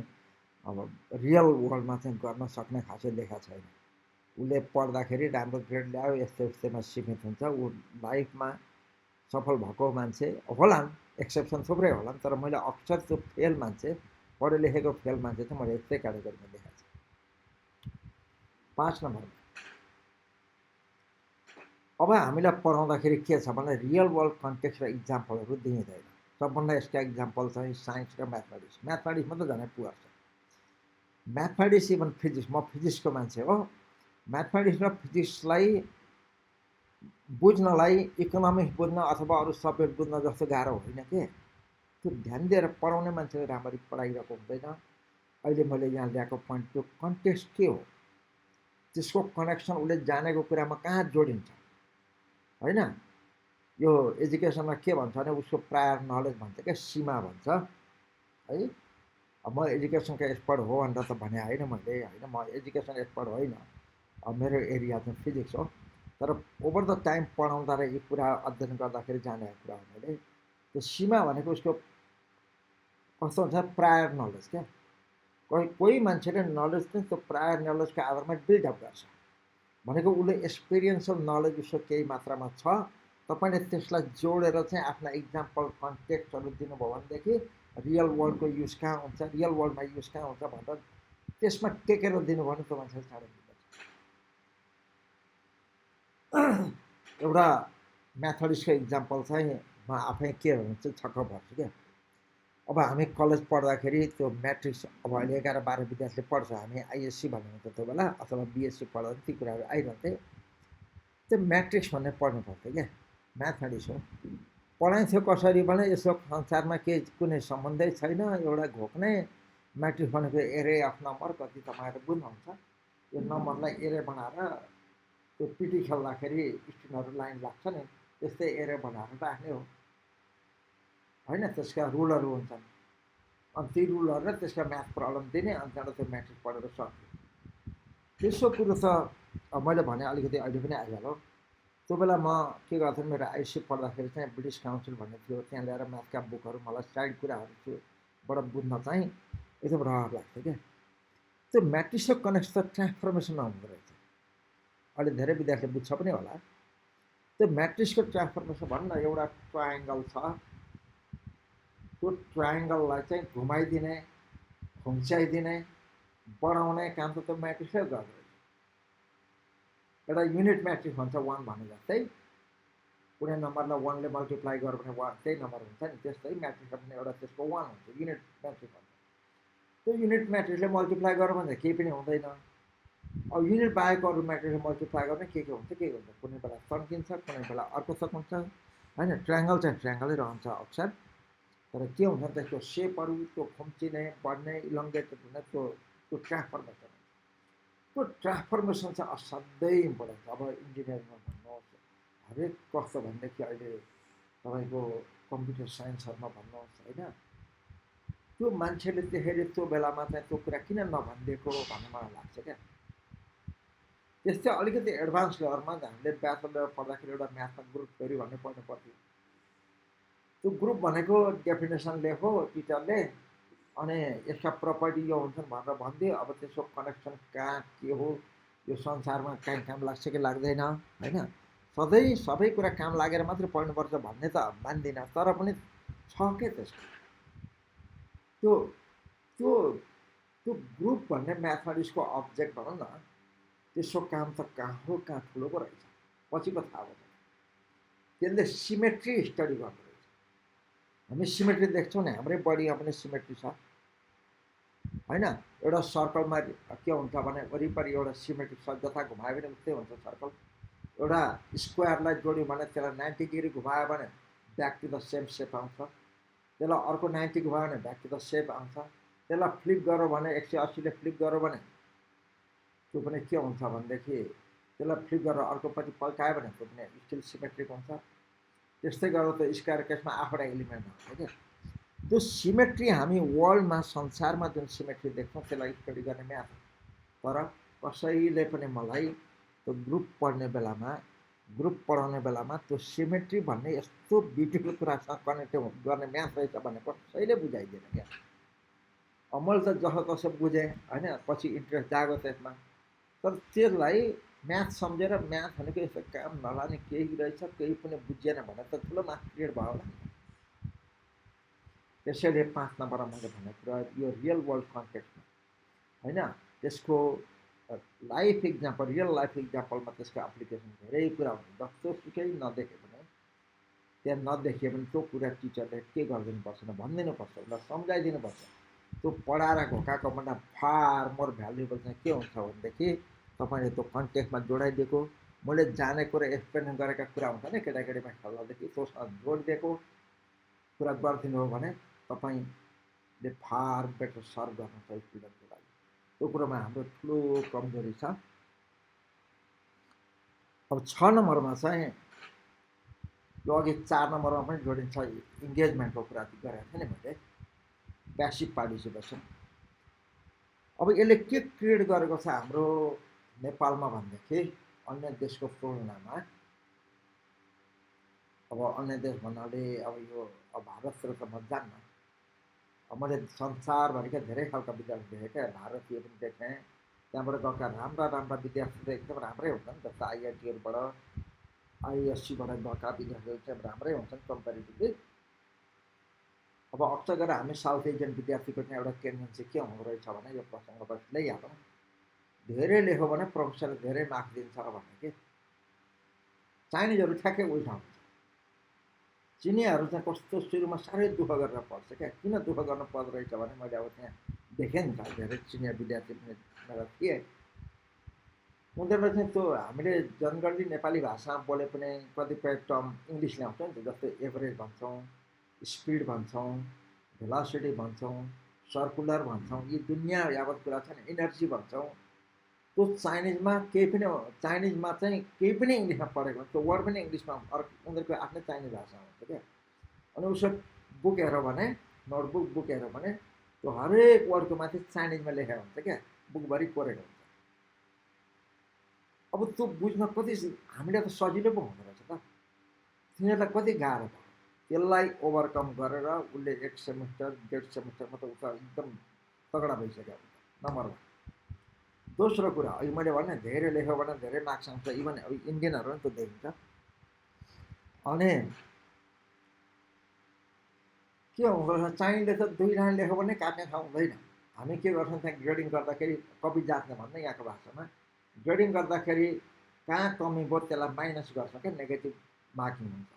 अब रियल वर्ल्डमा चाहिँ गर्न सक्ने खासै देखा छैन। उसले पढ्दाखेरि राम्रो ग्रेड ल्यायो, यस्तो यस्तोमा सीमित हुन्छ, ऊ लाइफमा सफल भएको मान्छे होलान्, एक्सेप्सन थुप्रै होलान्, तर मैले अक्सर त्यो फेल मान्छे, पढे लेखेको फेल मान्छे चाहिँ मैले यस्तै क्याटेगोरीमा देखाएको छु। 5 नम्बरमा अब हामीलाई पढाउँदाखेरि के छ भने रियल वर्ल्ड कन्टेक्स्ट र इक्जाम्पलहरू दिइँदैन। सबभन्दा यसका इक्जाम्पल चाहिँ साइन्स र म्याथमेटिक्स। म्याथमेटिक्समा त झनै पुअर छ, म्याथमेटिक्स इभन फिजिक्स, म फिजिक्सको मान्छे हो। म्याथमेटिक्स र फिजिक्सलाई बुझ्नलाई इकोनोमिक्स बुझ्न अथवा अरू सब्जेक्ट बुझ्न जस्तो गाह्रो होइन के। त्यो ध्यान दिएर पढाउने मान्छेले राम्ररी पढाइरहेको हुँदैन। अहिले मैले यहाँ ल्याएको पोइन्ट, त्यो कन्टेक्स्ट के हो, त्यसको कनेक्सन उसले जानेको कुरामा कहाँ जोडिन्छ होइन। यो एजुकेसनमा के भन्छ भने उसको प्रायर नलेज भन्छ क्या, सीमा भन्छ है। अब म एजुकेसनको एक्सपर्ट हो भनेर त भने होइन मैले होइन, म एजुकेसन एक्सपर्ट होइन, अब मेरो एरिया चाहिँ फिजिक्स हो। तर ओभर द टाइम पढाउँदा र यी कुरा अध्ययन गर्दाखेरि जानेको कुरा हो मैले। त्यो सीमा भनेको उसको कस्तो हुन्छ, प्रायर नलेज क्या। कोही मान्छेले नलेज चाहिँ त्यो प्रायर नलेजको आधारमा बिल्डअप गर्छ भनेको उसले एक्सपिरियन्सल नलेज उसको केही मात्रामा छ, तपाईँले त्यसलाई जोडेर चाहिँ आफ्ना इक्जाम्पल कन्टेक्स्टहरू दिनुभयो भनेदेखि रियल वर्ल्डको युज कहाँ हुन्छ, रियल वर्ल्डमा युज कहाँ हुन्छ भनेर त्यसमा टेकेर दिनुभयो भने त्यो मान्छेले चाँडो बुझ्छ। एउटा म्याथमेटिक्सको इक्जाम्पल चाहिँ म आफै के हुन्छ छक्क पर्छु क्या। अब हामी कलेज पढ्दाखेरि त्यो म्याट्रिक्स, अब अहिले 11-12 विद्यार्थीले पढ्छ, हामी आइएससी भन्ने हुन्थ्यो त्यो बेला, अथवा बिएससी पढ्दा ती कुराहरू आइरहन्थे। त्यो म्याट्रिक्स भन्ने पढ्नु पर्थ्यो क्या, म्याथमेटिक्स हो। पढाइन्थ्यो कसरी भने यसो संसारमा केही कुनै सम्बन्धै छैन, एउटा घोक्ने म्याट्रिक्स भनेको एरे अफ नम्बर, कति तपाईँहरू बुझ्नुहुन्छ, यो नम्बरलाई एरे बनाएर त्यो पिटी खेल्दाखेरि स्टुडेन्टहरू लाइन लाग्छ नि, त्यस्तै एरे बनाएर राख्ने हो होइन। त्यसका रुलहरू हुन्छन्, अनि ती रुलहरू र त्यसका म्याथ प्रब्लम दिने, अनि त्यहाँबाट त्यो म्याट्रिक्स पढेर सक्ने। त्यसो कुरो त मैले भने अलिकति अहिले पनि आइहाल्यो। त्यो बेला म के गर्थेँ, मेरो आइएससी पढ्दाखेरि चाहिँ ब्रिटिस काउन्सिल भन्ने थियो, त्यहाँ ल्याएर म्याथका बुकहरू मलाई साइड कुराहरूबाट बुझ्न चाहिँ एकदम रहर लाग्थ्यो क्या। त्यो म्याट्रिक्सको कनेक्सन त ट्रान्सफर्मेसनमा हुँदो रहेछ, अहिले धेरै विद्यार्थीले बुझ्छ पनि होला। त्यो म्याट्रिक्सको ट्रान्सफर्मेसन भन्न एउटा ट्रायङ्गल छ, त्यो ट्रायङ्गललाई चाहिँ घुमाइदिने, खुम्च्याइदिने, बढाउने काम त त्यो म्याट्रिक्सले गर्दो रहेछ। एउटा युनिट म्याट्रिक्स भन्छ 1 भने जस्तै, कुनै नम्बरलाई 1 ले मल्टिप्लाई गर्यो भने त्यही नम्बर हुन्छ नि, त्यस्तै म्याट्रिक्समा पनि एउटा त्यसको 1 हुन्छ, युनिट म्याट्रिक्स हुन्छ। त्यो युनिट म्याट्रिक्सले मल्टिप्लाई गर्यो भने केही पनि हुँदैन। अब युनिट बाहेक अरू म्याट्रिक्सले मल्टिप्लाई गर्ने के हुन्छ के हुन्छ, कुनै बेला सकिन्छ, कुनै बेला अर्को सकिन्छ होइन। ट्रायङ्गल चाहिँ ट्रायङ्गलै रहन्छ अक्सर, तर के हुन्छ त्यसको सेपहरू, त्यो खुम्चिने, बढ्ने, इलङ्गेटेड हुने, त्यो ट्रान्सफर्मेसन, त्यो ट्रान्सफर्मेसन चाहिँ असाध्यै इम्पोर्टेन्ट छ। अब इन्जिनियरिङमा भन्नुहोस्, हरेक कस्तो भनेदेखि अहिले तपाईँको कम्प्युटर साइन्सहरूमा भन्नुहोस् होइन, त्यो मान्छेले देखेर त्यो बेलामा चाहिँ त्यो कुरा किन नभनिदिएको भन्ने मलाई लाग्छ क्या। त्यस्तै अलिकति एडभान्स लेभलमा हामीले ब्याचलर पढ्दाखेरि एउटा म्याथमा ग्रुप थ्योरी भन्ने पढ्नु पर्थ्यो। त्यो ग्रुप भनेको डेफिनेसन लेखो टिचरले, अनि यसका प्रपर्टी यो हुन्छन् भनेर भनिदियो। अब त्यसको कनेक्सन कहाँ के हो, यो संसारमा कहीँ काम लाग्छ कि लाग्दैन होइन। सधैँ सबै कुरा काम लागेर मात्रै पढ्नुपर्छ भन्ने त मान्दिनँ, तर पनि छ के त्यसको त्यो त्यो त्यो ग्रुप भन्ने म्याथमेटिक्सको अब्जेक्ट भनौँ न, त्यसको काम त कहाँ हो कहाँ ठुलो पो रहेछ, पछि पो थाहा भयो। त्यसले सिमेट्री स्टडी गर्दो रहेछ। हामी सिमेट्री देख्छौँ नि, हाम्रै बडीमा पनि सिमेट्री छ होइन। एउटा सर्कलमा के हुन्छ भने वरिपरि एउटा सिमेट्रिक छ, जता घुमायो भने उस्तै हुन्छ सर्कल। एउटा स्क्वायरलाई जोड्यो भने त्यसलाई 90 डिग्री घुमायो भने ब्याक टु द सेम सेप आउँछ, त्यसलाई अर्को 90 घुमायो भने ब्याक टु द सेप आउँछ, त्यसलाई फ्लिप गर्यो भने 180ले फ्लिप गर्यो भने त्यो पनि के हुन्छ भनेदेखि त्यसलाई फ्लिप गरेर अर्कोपट्टि पल्टायो भने त्यो पनि स्टिल सिमेट्रिक हुन्छ। त्यस्तै गरेर त स्क्वायर केसमा आफैलाई एलिमेन्ट हुन्छ क्या। त्यो सिमेट्री हामी वर्ल्डमा संसारमा जुन सिमेट्री देख्छौँ त्यसलाई स्टडी गर्ने म्याथ हो। तर कसैले पनि मलाई त्यो ग्रुप पढ्ने बेलामा, ग्रुप पढाउने बेलामा त्यो सिमेट्री भन्ने यस्तो ब्युटिफुल कुरासँग कनेक्ट गर्ने म्याथ रहेछ भन्ने कसैले बुझाइदिएन क्या। मैले त जसो तसो बुझेँ होइन, पछि इन्ट्रेस्ट जागो त्यसमा। तर त्यसलाई म्याथ सम्झेर म्याथ भनेको यस्तो काम नलाने केही रहेछ, केही पनि बुझिएन भने त ठुलो मार्क्स क्रिएट भयो होला। त्यसैले 5 नम्बरमा मैले भनेको कुरा यो रियल वर्ल्ड कन्टेक्स्टमा होइन, त्यसको लाइफ इक्जाम्पल, रियल लाइफ इक्जाम्पलमा त्यसको एप्लिकेसन धेरै कुरा हुन्छ। जस्तोसुकै नदेखे भने, त्यहाँ नदेखियो भने त्यो कुरा टिचरले के गरिदिनुपर्छ भनिदिनुपर्छ, उसलाई सम्झाइदिनुपर्छ। त्यो पढाएर घोकाको भन्दा फार मोर भ्यालुएबल चाहिँ के हुन्छ भनेदेखि तपाईँले त्यो कन्टेक्स्टमा जोडाइदिएको, मैले जानेको र एक्सप्लेन गरेका कुरा हुन्छ नि केटाकेटीमा खेल्दादेखि, त्योसँग जोडिदिएको कुरा गरिदिनु हो भने तपाईँले फार बेटर सर्भ गर्नुहुन्छ स्टुडेन्टको लागि। त्यो कुरोमा हाम्रो ठुलो कमजोरी छ। अब 6 नम्बरमा चाहिँ यो अघि 4 नम्बरमा पनि जोडिन्छ, इङ्गेजमेन्टको कुरा गरेको थिएँ नि मैले, प्यासिभ पार्टिसिपेसन। अब यसले के क्रिएट गरेको छ हाम्रो नेपालमा भनेदेखि अन्य देशको तुलनामा, अब अन्य देश भन्नाले अब यो भारततिर त म जान्न, मैले संसारभरिका धेरै खालका विद्यार्थी देखेँ क्या, भारतीय पनि देखेँ। त्यहाँबाट गएका राम्रा राम्रा विद्यार्थी त एकदम राम्रै हुन्छन्, जस्तो आइआइटीहरूबाट, आइएससीबाट गएका विद्यार्थीहरू चाहिँ राम्रै हुन्छन् कम्पेरिटिभली। अब अक्सर गरेर हामी साउथ एसियन विद्यार्थीको चाहिँ एउटा टेन्डेन्सी के हुँदो रहेछ भने, यो प्रसङ्ग ल्याइहालौँ, धेरै लेख्यो भने प्रोफेसरले धेरै मार्क्स दिन्छ भन्ने कि। चाइनिजहरू ठ्याक्कै उल्टा हुन्छ। चिनियाहरू चाहिँ कस्तो सुरुमा साह्रै दुःख गरेर पढ्छ क्या। किन दुःख गर्नु पर्दो रहेछ भने मैले अब त्यहाँ देखेँ नि त, धेरै चिनिया विद्यार्थी पनि मेरा थिए। उनीहरूलाई चाहिँ त्यो हामीले जनरली नेपाली भाषामा बोले पनि कतिपय टर्म इङ्ग्लिस ल्याउँछौँ नि त, जस्तै एभरेज भन्छौँ, स्पिड भन्छौँ, भेलोसिटी भन्छौँ, सर्कुलर भन्छौँ, यी दुनियाँ यावत कुरा छ नि, इनर्जी भन्छौँ। त्यो चाइनिजमा केही पनि, चाइनिजमा चाहिँ केही पनि इङ्ग्लिसमा पढेको त्यो वर्ड पनि इङ्ग्लिसमा, उनीहरूको आफ्नै चाइनिज भाषा हुन्छ क्या। अनि उसको बुक हेऱ्यो भने, नोटबुक बुक हेऱ्यो भने त्यो हरेक वर्डको माथि चाइनिजमा लेखेको हुन्छ क्या, बुकभरि कोरेको हुन्छ। अब त्यो बुझ्न कति हामीलाई त सजिलो पो हुँदो रहेछ त, तिनीहरूलाई कति गाह्रो भयो। त्यसलाई ओभरकम गरेर उसले 1 सेमिस्टर 1.5 सेमिस्टरमा त उसको एकदम तगडा भइसक्यो नम्बर 1। दोस्रो कुरा, अहिले मैले भने धेरै लेख्यो भने धेरै मार्क्स आउँछ, इभन अब इन्डियनहरू पनि त देखिन्छ। अनि के हुँदो रहेछ, चाइनिजले त 2 लाइन लेख्यो भने काट्ने ठाउँ हुँदैन। हामी के गर्छौँ त्यहाँ ग्रेडिङ गर्दाखेरि, कपी जाँच्ने भन्ने यहाँको भाषामा, ग्रेडिङ गर्दाखेरि कहाँ कमी भयो त्यसलाई माइनस गर्छौँ क्या, नेगेटिभ मार्किङ हुन्छ।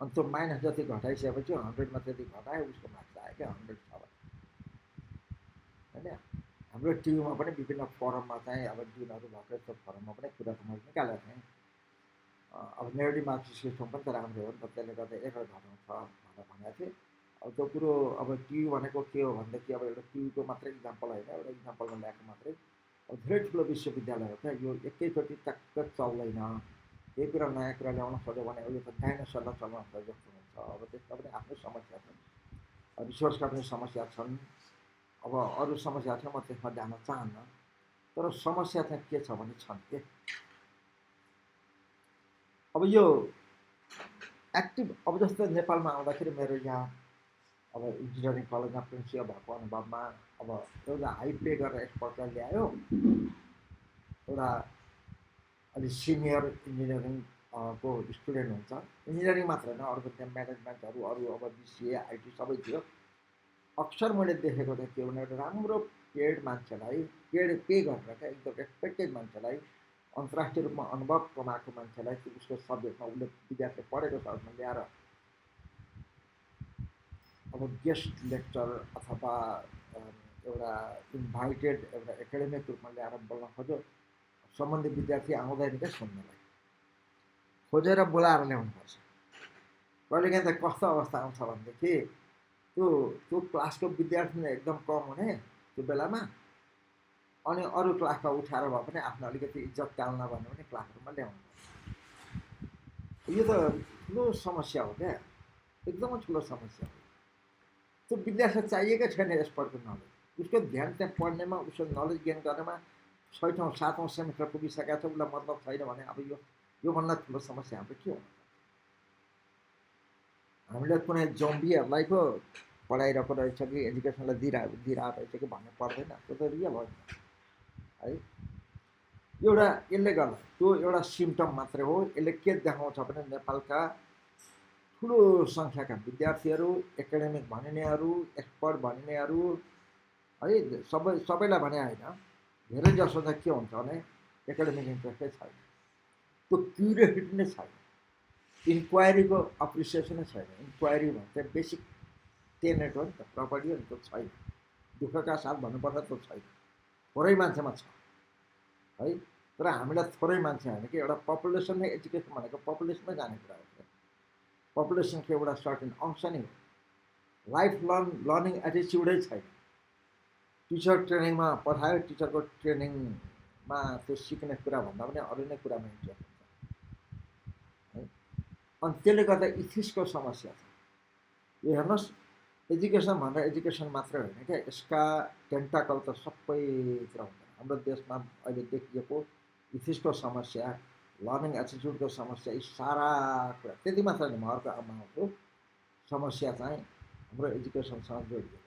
अनि त्यो माइनस जति घटाइसकेपछि 100मा त्यति घटायो उसको मार्क्स आयो क्या 100 छ भने होइन। हाम्रो टियुमा पनि विभिन्न फोरममा चाहिँ अब जुनहरू भएको यस्तो फोरममा पनि कुरा त मैले निकालेको थिएँ। अब नेगेटिभ मार्क्स सिस्टम पनि त राम्रो हो नि त, त्यसले गर्दा 1 घटाउँछ भनेर भनेको थिएँ। अब त्यो कुरो अब टियु भनेको के हो भनेदेखि अब एउटा टियुको मात्रै इक्जाम्पल होइन, एउटा इक्जाम्पलमा ल्याएको मात्रै। अब धेरै ठुलो विश्वविद्यालय हो क्या, यो एकैचोटि टक्क चल्दैन। यही कुरा नयाँ कुरा ल्याउन खोज्यो भने यो त डाइनोसरलाई चलाउन खोजे जस्तो हुन्छ। अब त्यसमा पनि आफ्नै समस्या छन्, रिसोर्सका पनि समस्या छन्। अब अरू समस्या छ, म त्यसमा जान चाहन्न। तर समस्या चाहिँ के छ भने छन् के, अब यो एक्टिभ अब जस्तो नेपालमा आउँदाखेरि मेरो यहाँ अब इन्जिनियरिङ कलेजमा प्रिन्सिपल भएको अनुभवमा अब एउटा हाई पे गरेर एक्सपर्टलाई ल्यायो, एउटा अलि सिनियर इन्जिनियरिङ को स्टुडेन्ट हुन्छ, इन्जिनियरिङ मात्र होइन अरू त्यहाँ म्यानेजमेन्टहरू अरू अब बिसिए आइटी सबै थियो। अक्सर मैले देखेको त के भने एउटा राम्रो पेड मान्छेलाई पे गरेर क्या एकदम रेस्पेक्टेड मान्छेलाई, अन्तर्राष्ट्रिय रूपमा अनुभव कमाएको मान्छेलाई उसको सब्जेक्टमा उसले विद्यार्थीले पढेको छ भने ल्याएर अब गेस्ट लेक्चर अथवा एउटा इन्भाइटेड एउटा एकाडेमिक रूपमा ल्याएर बोल्न खोज्यो, सम्बन्धित विद्यार्थी आउँदैन क्या सुन्नलाई, खोजेर बोलाएर ल्याउनुपर्छ। कहिलेकाहीँ त कस्तो अवस्था आउँछ भनेदेखि त्यो क्लासको विद्यार्थी नै एकदम कम हुने त्यो बेलामा, अनि अरू क्लासमा उठाएर भए पनि आफ्नो अलिकति इज्जत टाल्न भन्यो भने क्लासरुममा ल्याउनुपर्छ। यो त ठुलो समस्या हो क्या, एकदमै ठुलो समस्या हो। त्यो विद्यार्थीलाई चाहिएकै छैन एक्सपर्टको नलेज, उसको ध्यान त्यहाँ पढ्नेमा, उसको नलेज गेन गर्नेमा 6औँ 7औँ सेमिस्टर पुगिसकेको छ, उसलाई मतलब छैन भने अब योभन्दा ठुलो समस्या हाम्रो के हो? हामीले कुनै जम्बीहरूलाई पो पढाइरहेको रहेछ कि एजुकेसनलाई दिइरहेको रहेछ कि भन्नु पर्दैन, त्यो त रियल हो है। एउटा यसले गर्दा त्यो एउटा सिम्टम मात्रै हो। यसले के देखाउँछ भने नेपालका ठुलो सङ्ख्याका विद्यार्थीहरू, एकाडेमिक भनिनेहरू, एक्सपर्ट भनिनेहरू है, सबैलाई भने होइन, धेरै जसो चाहिँ के हुन्छ भने एकाडेमिक इन्ट्रेस्टै छैन, त्यो क्युरियोसिटी नै छैन, इन्क्वायरीको अप्रिसिएसनै छैन। इन्क्वायरी भन्छ बेसिक टेनेट हो नि त, प्रपर्टी हो नि, त्यो छैन। दुःखका साथ भन्नुपर्दा त्यो छैन, थोरै मान्छेमा छ है। तर हामीलाई थोरै मान्छे होइन कि एउटा पपुलेसन नै एजुकेसन भनेको पपुलेसनमै जाने कुरा हो। पपुलेसनको एउटा सर्टेन अंश नै हो। लाइफ लर्निङ एटिच्युडै छैन। टिचर ट्रेनिङमा पठायो, टिचरको ट्रेनिङमा त्यो सिक्ने कुरा भन्दा पनि अरू नै कुरामा इन्ट्रेस्ट हुन्छ है। अनि त्यसले गर्दा इथिक्सको समस्या छ। यो हेर्नुहोस्, एजुकेसन भनेर एजुकेसन मात्रै होइन क्या, यसका टेन्टाकल त सबैतिर हुन्छ। हाम्रो देशमा अहिले देखिएको इथिक्सको समस्या, लर्निङ एटिच्युडको समस्या, यी सारा कुरा त्यति मात्र होइन, म अर्को आउँछु समस्या चाहिँ हाम्रो एजुकेसनसँग जोडिएको छ।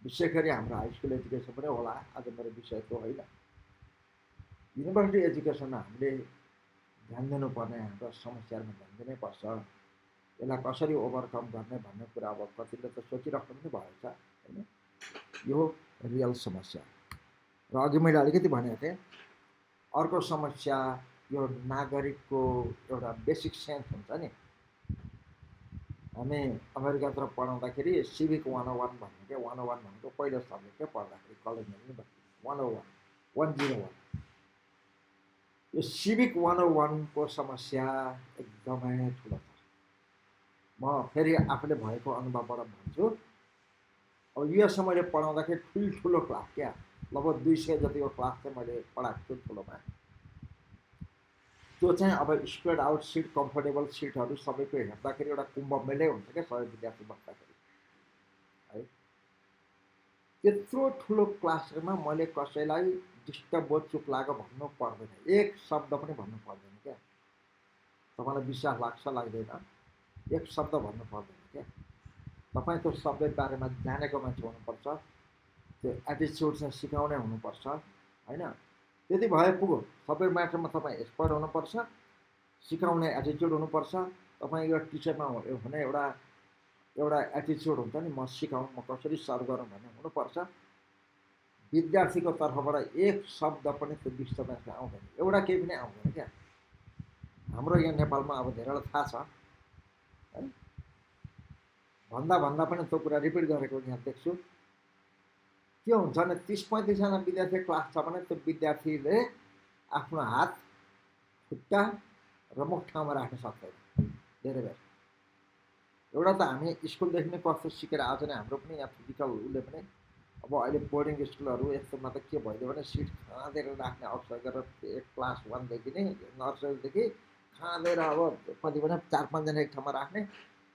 विशेष गरी हाम्रो हाई स्कुल एजुकेसन पनि होला, आज मेरो विषय त्यो होइन। युनिभर्सिटी एजुकेसनमा हामीले ध्यान दिनुपर्ने हाम्रो समस्याहरूमा ध्यान दिनै पर्छ। यसलाई कसरी ओभरकम गर्ने भन्ने कुरा अब कतिले त सोचिराख्नु पनि भएको छ होइन। यो रियल समस्या। र अघि मैले अलिकति भनेको थिएँ, अर्को समस्या यो नागरिकको एउटा बेसिक सेन्स हुन्छ नि। हामी अमेरिकातिर पढाउँदाखेरि सिभिक 101 भन्ने क्या, 101 भनेको पहिलो सब्जेक्ट क्या पढ्दाखेरि कलेजमा पनि 101 यो सिभिक 101 को समस्या एकदमै ठुलो छ। म फेरि आफूले भएको अनुभवबाट भन्छु। अब युएसमा मैले पढाउँदाखेरि ठुल्ठुलो क्लास क्या, लगभग 200 जतिको क्लास चाहिँ मैले पढाएको छु ठुलोमा। त्यो चाहिँ अब स्प्रेड आउट सिट, कम्फर्टेबल सिटहरू सबैको हेर्दाखेरि एउटा कुम्भमेलै हुन्छ क्या सबै विद्यार्थी बस्दाखेरि है। त्यत्रो ठुलो क्लासमा मैले कसैलाई डिस्टर्ब भयो, चुप लाग्यो भन्नु पर्दैन, एक शब्द पनि भन्नु पर्दैन क्या। तपाईँलाई विश्वास लाग्छ लाग्दैन, एक शब्द भन्नु पर्दैन क्या। तपाईँ त्यो सब्जेक्ट बारेमा जानेको मान्छे हुनुपर्छ, त्यो एटिच्युड चाहिँ सिकाउने हुनुपर्छ होइन। त्यति भए पुग्यो। सबै म्याटरमा तपाईँ एक्सपर्ट हुनुपर्छ, सिकाउने एटिच्युड हुनुपर्छ। तपाईँ एउटा टिचरमा हुने एउटा एटिच्युड हुन्छ नि, म सिकाउँ, म कसरी सर्भ गरौँ भन्ने हुनुपर्छ। विद्यार्थीको तर्फबाट एक शब्द पनि त्यो डिस्टर्बेन्स आउँदैन, एउटा केही पनि आउँदैन क्या। हाम्रो यहाँ नेपालमा अब धेरैलाई थाहा छ है, भन्दा भन्दा पनि त्यो कुरा रिपिट गरेको यहाँ देख्छु। के हुन्छ भने 30-35जना विद्यार्थी क्लास छ भने त्यो विद्यार्थीले आफ्नो हात खुट्टा र मुख ठाउँमा राख्न सक्दैन धेरै बेर। एउटा त हामी स्कुलदेखि नै कस्तो सिकेर आएको छ भने हाम्रो पनि यहाँ फिजिकल उसले पनि अब अहिले बोर्डिङ स्कुलहरू यस्तोमा त के भइदियो भने सिट खाँदेर राख्ने अवसर गरेर क्लास 1देखि नै नर्सरीदेखि खाँदेर अब कति भने 4-5जना एक ठाउँमा राख्ने।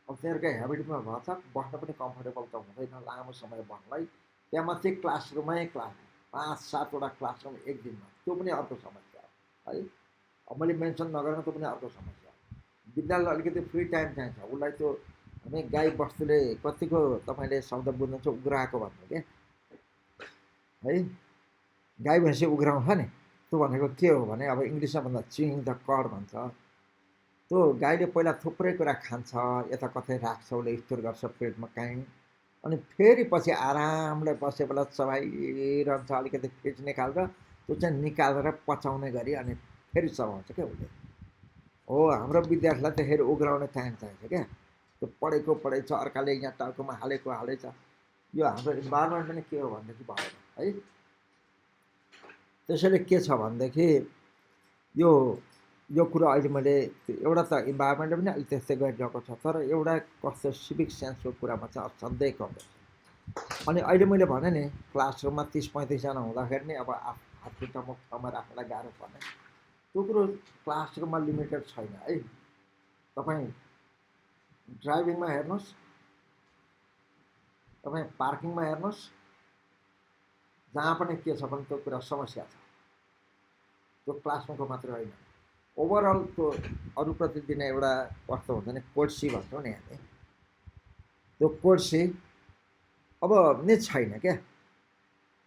अब तिनीहरूको हेबिटमा भएछ, बस्न पनि कम्फर्टेबल त हुँदैन लामो समय बस्नलाई। त्यहाँ मात्रै क्लासरुममै क्लास 5-7वटा क्लासरुम एक दिनमा, त्यो पनि अर्को समस्या हो है। अब मैले मेन्सन नगर्न त्यो पनि अर्को समस्या हो। विद्यालय अलिकति फ्री टाइम चाहिन्छ उसलाई। त्यो हामी गाई बस्तुले कतिको तपाईँले शब्द बुझ्नुहुन्छ उग्राएको भन्नु क्या है। गाई भैँसी उग्राउँछ नि, त्यो भनेको के हो भने अब इङ्ग्लिसमा भन्दा च्युइङ द कड भन्छ। त्यो गाईले पहिला थुप्रै कुरा खान्छ, यता कतै राख्छ, उसले स्टोर गर्छ पेटमा काहीँ, अनि फेरि पछि आरामले बसे बेला चबाइरहन्छ, अलिकति फिज निकाल्छ, त्यो चाहिँ निकालेर पचाउने गरी अनि फेरि चबाउँछ क्या उसले। हो, हाम्रो विद्यार्थीलाई त्यसरी उग्राउने टाइम चाहिन्छ क्या। त्यो पढेको पढेछ, अर्काले यहाँ टाउकोमा हालेको हालेछ। यो हाम्रो इन्भाइरोमेन्ट पनि के हो भनेदेखि भएन है। त्यसैले के छ भनेदेखि यो कुरा अहिले मैले एउटा त इन्भाइरोमेन्ट पनि अलिक त्यस्तै गरिरहेको छ, तर एउटा कस्तो सिभिक सेन्सको कुरामा चाहिँ असाध्यै कम छ। अनि अहिले मैले भने नि क्लासरुममा 30-35जना हुँदाखेरि नै अब हात खुट्टा मुख ठाउँमा राख्नलाई गाह्रो पर्ने, त्यो कुरो क्लासरुममा लिमिटेड छैन है। तपाईँ ड्राइभिङमा हेर्नुहोस्, तपाईँ पार्किङमा हेर्नुहोस्, जहाँ पनि के छ भने त्यो कुरा समस्या छ। त्यो क्लासरुमको मात्रै होइन, ओभरअल त्यो अरूप्रति दिने एउटा कस्तो हुन्छ भने कोर्सी भन्छौँ नि हामी, त्यो कोर्सी अब नै छैन क्या।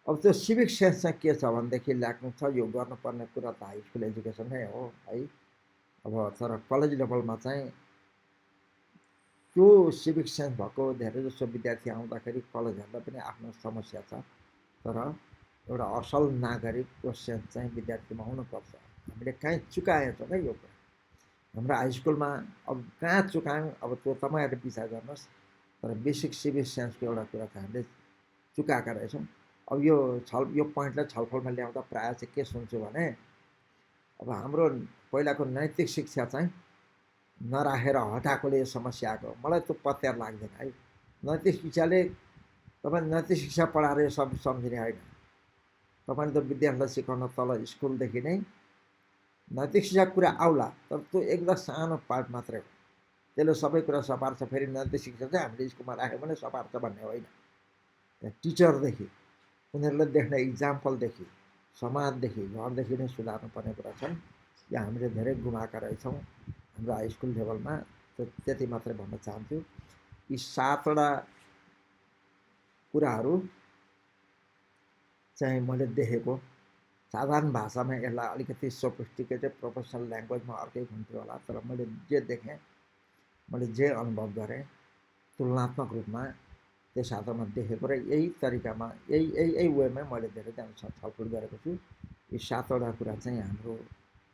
अब त्यो सिभिक सेन्स चाहिँ के छ भनेदेखि लाग्नु छ, यो गर्नुपर्ने कुरा त हाई स्कुल एजुकेसनै हो है। अब तर कलेज लेभलमा चाहिँ त्यो सिभिक सेन्स भएको धेरैजसो विद्यार्थी आउँदाखेरि कलेजहरूलाई पनि आफ्नो समस्या छ, तर एउटा असल नागरिकको सेन्स चाहिँ विद्यार्थीमा हुनुपर्छ। हामीले कहीँ चुकाएछौँ क्या यो कुरा। हाम्रो हाई स्कुलमा अब कहाँ चुकायौँ अब त्यो तपाईँहरूले विचार गर्नुहोस्, तर बेसिक सिभिक सेन्सको एउटा कुरा चाहिँ हामीले चुकाएका रहेछौँ। अब यो पोइन्टलाई छलफलमा ल्याउँदा प्रायः चाहिँ के सुन्छु भने अब हाम्रो पहिलाको नैतिक शिक्षा चाहिँ नराखेर हटाएकोले यो समस्या आएको। मलाई त्यो पत्यार लाग्दैन है। नैतिक शिक्षाले तपाईँ नैतिक शिक्षा पढाएर यो सब सम्झिने होइन। तपाईँले त विद्यार्थीलाई सिकाउन तल स्कुलदेखि नै नैतिक शिक्षा कुरा आउला, तर त्यो एकदम सानो पार्ट मात्रै हो, त्यसले सबै कुरा सपार्छ। फेरि नैतिक शिक्षा चाहिँ हामीले स्कुलमा राख्यो भने सपार्छ भन्ने होइन। त्यहाँ टिचरदेखि उनीहरूले देख्ने इक्जाम्पलदेखि समाजदेखि घरदेखि नै सुधार्नुपर्ने कुरा छन्। यो हामीले धेरै गुमाएका रहेछौँ हाम्रो हाई स्कुल लेभलमा। त्यति मात्रै भन्न चाहन्छु। यी 7वटा कुराहरू चाहिँ मैले देखेको, साधारण भाषामा यसलाई अलिकति सोफिस्टिकेटेड प्रोफेसनल ल्याङ्ग्वेजमा अर्कै हुन्थ्यो होला, तर मैले जे देखेँ, मैले जे अनुभव गरेँ, तुलनात्मक रूपमा त्यस आधारमा देखेको र यही तरिकामा यही वेमै मैले धेरैजना छलफल गरेको छु। यी 7वटा कुरा चाहिँ हाम्रो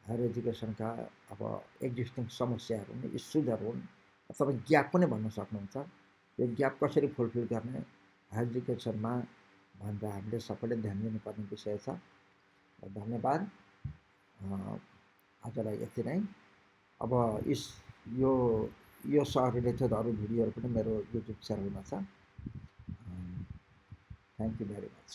हायर एजुकेसनका अब एक्जिस्टिङ समस्याहरू हुन्, इस्युजहरू हुन्, तपाईँ ग्याप पनि भन्न सक्नुहुन्छ। यो ग्याप कसरी फुलफिल गर्ने हायर एजुकेसनमा भनेर हामीले सबैले ध्यान दिनुपर्ने विषय छ। धन्यवाद। आजलाई यति नै। अब यो सह रिलेटेड अरू भिडियोहरू पनि मेरो युट्युब च्यानलमा छ। Thank you very much.